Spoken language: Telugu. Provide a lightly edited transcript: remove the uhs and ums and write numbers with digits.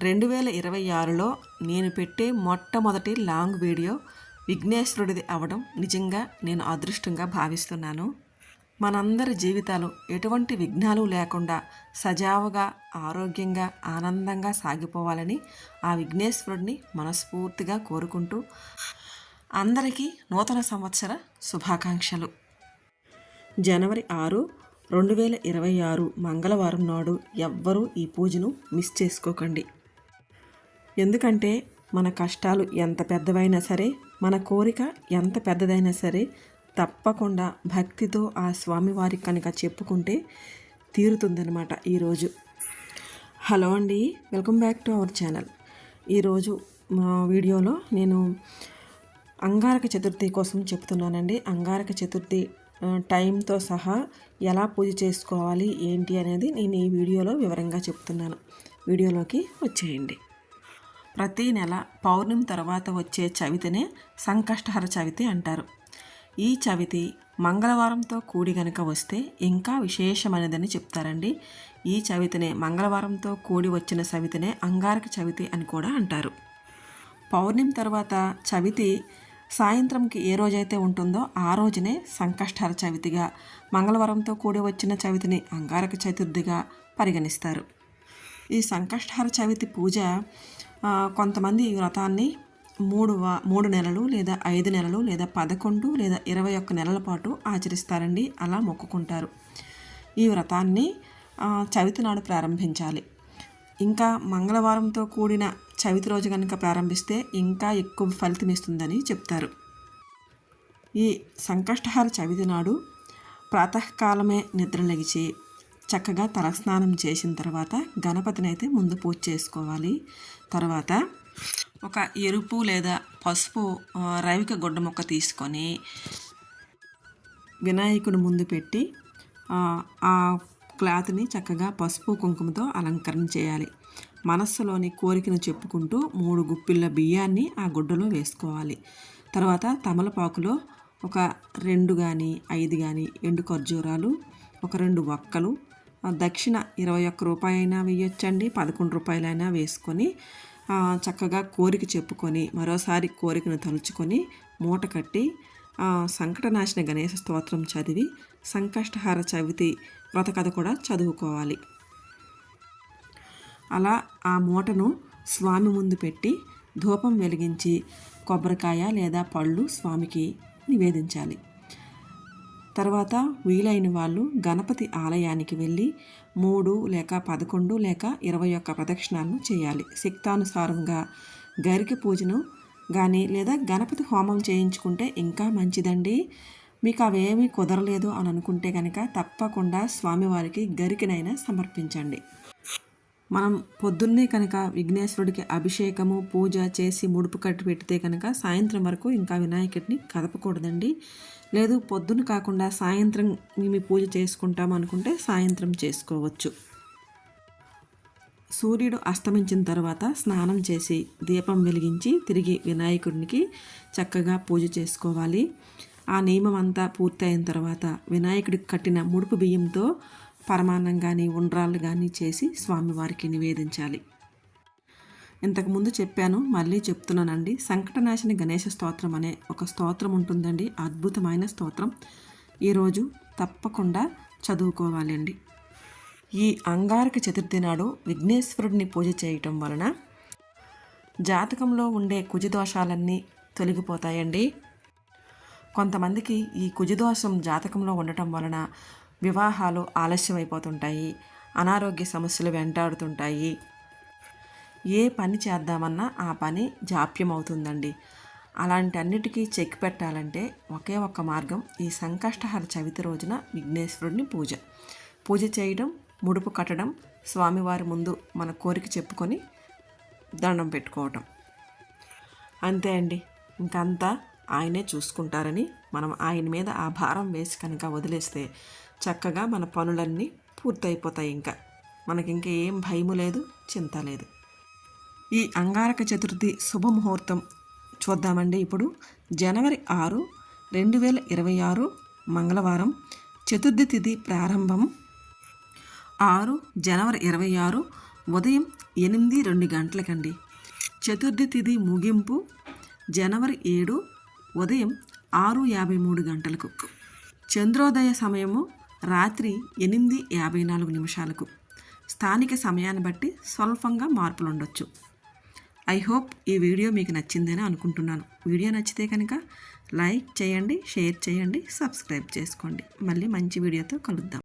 2026లో నేను పెట్టే మొట్టమొదటి లాంగ్ వీడియో విఘ్నేశ్వరుడిది అవడం నిజంగా నేను అదృష్టంగా భావిస్తున్నాను. మనందరి జీవితాలు ఎటువంటి విఘ్నాలు లేకుండా సజావుగా, ఆరోగ్యంగా, ఆనందంగా సాగిపోవాలని ఆ విఘ్నేశ్వరుడిని మనస్ఫూర్తిగా కోరుకుంటూ అందరికీ నూతన సంవత్సర శుభాకాంక్షలు. జనవరి 6, 2026 మంగళవారం నాడు ఎవ్వరూ ఈ పూజను మిస్ చేసుకోకండి. ఎందుకంటే మన కష్టాలు ఎంత పెద్దవైనా సరే, మన కోరిక ఎంత పెద్దదైనా సరే తప్పకుండా భక్తితో ఆ స్వామివారికి కనుక చెప్పుకుంటే తీరుతుందనమాట. ఈరోజు హలో అండి, welcome back to our channel. ఈరోజు మా వీడియోలో నేను అంగారక చతుర్థి కోసం చెప్తున్నానండి. అంగారక చతుర్థి టైంతో సహా ఎలా పూజ చేసుకోవాలి ఏంటి అనేది నేను ఈ వీడియోలో వివరంగా చెప్తున్నాను. వీడియోలోకి వచ్చేయండి. ప్రతి నెల పౌర్ణమి తర్వాత వచ్చే చవితినే సంకష్టహర చవితి అంటారు. ఈ చవితి మంగళవారంతో కూడి గనక వస్తే ఇంకా విశేషమైనదని చెప్తారండి. ఈ చవితినే మంగళవారంతో కూడి వచ్చిన చవితినే అంగారక చవితి అని కూడా అంటారు. పౌర్ణమి తర్వాత చవితి సాయంత్రంకి ఏ రోజైతే ఉంటుందో ఆ రోజునే సంకష్టహర చవితిగా, మంగళవారంతో కూడి వచ్చిన చవితిని అంగారక చతుర్థిగా పరిగణిస్తారు. ఈ సంకష్టహర చవితి పూజ కొంతమంది ఈ వ్రతాన్ని 3 నెలలు లేదా 5 నెలలు లేదా 11 లేదా 21 నెలల పాటు ఆచరిస్తారండి. అలా మొక్కుకుంటారు. ఈ వ్రతాన్ని చవితి నాడు ప్రారంభించాలి. ఇంకా మంగళవారంతో కూడిన చవితి రోజు కనుక ప్రారంభిస్తే ఇంకా ఎక్కువ ఫలితం ఇస్తుందని చెప్తారు. ఈ సంకష్టహర చవితి నాడు ప్రాతకాలమే నిద్రలెగిచి చక్కగా తలస్నానం చేసిన తర్వాత గణపతిని అయితే ముందు పూజ చేసుకోవాలి. తర్వాత ఒక ఎరుపు లేదా పసుపు రవిక గుడ్డ మొక్క తీసుకొని వినాయకుడి ముందు పెట్టి ఆ క్లాత్ని చక్కగా పసుపు కుంకుమతో అలంకరణ చేయాలి. మనస్సులోని కోరికను చెప్పుకుంటూ 3 గుప్పిళ్ళ బియ్యాన్ని ఆ గుడ్డలో వేసుకోవాలి. తర్వాత తమలపాకులో ఒక 2 కానీ 5 కానీ ఎండు ఖర్జూరాలు, ఒక 2 వక్కలు, దక్షిణ 21 రూపాయలైనా వేయొచ్చండి, 11 రూపాయలైనా వేసుకొని చక్కగా కోరిక చెప్పుకొని మరోసారి కోరికను తలుచుకొని మూట కట్టి సంకటనాశన గణేశ స్తోత్రం చదివి సంకష్టహార చవితి వ్రతకథ కూడా చదువుకోవాలి. అలా ఆ మూటను స్వామి ముందు పెట్టి ధూపం వెలిగించి కొబ్బరికాయ లేదా పళ్ళు స్వామికి నివేదించాలి. తర్వాత వీలైన వాళ్ళు గణపతి ఆలయానికి వెళ్ళి 3 లేక 11 లేక 21 ప్రదక్షిణాలను చేయాలి. శక్తానుసారంగా గరిక పూజను కానీ లేదా గణపతి హోమం చేయించుకుంటే ఇంకా మంచిదండి. మీకు అవేమీ కుదరలేదు అని అనుకుంటే కనుక తప్పకుండా స్వామివారికి గరికనైనా సమర్పించండి. మనం పొద్దున్నే కనుక విఘ్నేశ్వరుడికి అభిషేకము పూజ చేసి ముడుపు కట్టి పెడితే కనుక సాయంత్రం వరకు ఇంకా వినాయకుడిని కదపకూడదండి. లేదు పొద్దున కాకుండా సాయంత్రం మేము పూజ చేసుకుంటాం అనుకుంటే సాయంత్రం చేసుకోవచ్చు. సూర్యుడు అస్తమించిన తర్వాత స్నానం చేసి దీపం వెలిగించి తిరిగి వినాయకుడికి చక్కగా పూజ చేసుకోవాలి. ఆ నియమం అంతా పూర్తయిన తర్వాత వినాయకుడికి కట్టిన ముడుపు బియ్యంతో పరమాన్నం కానీ ఉండ్రాళ్ళు కానీ చేసి స్వామివారికి నివేదించాలి. ఇంతకుముందు చెప్పాను, మళ్ళీ చెప్తున్నానండి. సంకటనాశిని గణేశ స్తోత్రం అనే ఒక స్తోత్రం ఉంటుందండి. అద్భుతమైన స్తోత్రం. ఈరోజు తప్పకుండా చదువుకోవాలి అండి. ఈ అంగారక చతుర్థి నాడు విఘ్నేశ్వరుడిని పూజ చేయటం వలన జాతకంలో ఉండే కుజదోషాలన్నీ తొలగిపోతాయండి. కొంతమందికి ఈ కుజదోషం జాతకంలో ఉండటం వలన వివాహాలు ఆలస్యమైపోతుంటాయి, అనారోగ్య సమస్యలు వెంటాడుతుంటాయి. ఏ పని చేద్దామన్నా ఆ పని జాప్యం అవుతుందండి. అలాంటి అన్నిటికీ చెక్ పెట్టాలంటే ఒకే ఒక్క మార్గం ఈ సంకష్టహర చవితి రోజున విఘ్నేశ్వరుడిని పూజ చేయడం, ముడుపు కట్టడం, స్వామివారి ముందు మన కోరిక చెప్పుకొని దండం పెట్టుకోవటం. అంతే అండి. ఇంకంతా ఆయనే చూసుకుంటారని మనం ఆయన మీద ఆ భారం వేసి కనుక వదిలేస్తే చక్కగా మన పనులన్నీ పూర్తయిపోతాయి. ఇంకా మనకి ఇంకా ఏం భయము లేదు, చింత లేదు. ఈ అంగారక చతుర్థి శుభముహూర్తం చూద్దామండి. ఇప్పుడు జనవరి 6, 2026 మంగళవారం. చతుర్థి తిథి ప్రారంభం 6 జనవరి 26 ఉదయం 8:02 గంటలకండి. చతుర్థి తిథి ముగింపు జనవరి 7 ఉదయం 6:53 గంటలకు. చంద్రోదయ సమయము రాత్రి 8:54 నిమిషాలకు. స్థానిక సమయాన్ని బట్టి స్వల్పంగా మార్పులు ఉండొచ్చు. ఐ హోప్ ఈ వీడియో మీకు నచ్చిందని అనుకుంటున్నాను. వీడియో నచ్చితే కనుక లైక్ చేయండి, షేర్ చేయండి, సబ్స్క్రైబ్ చేసుకోండి. మళ్ళీ మంచి వీడియోతో కలుద్దాం.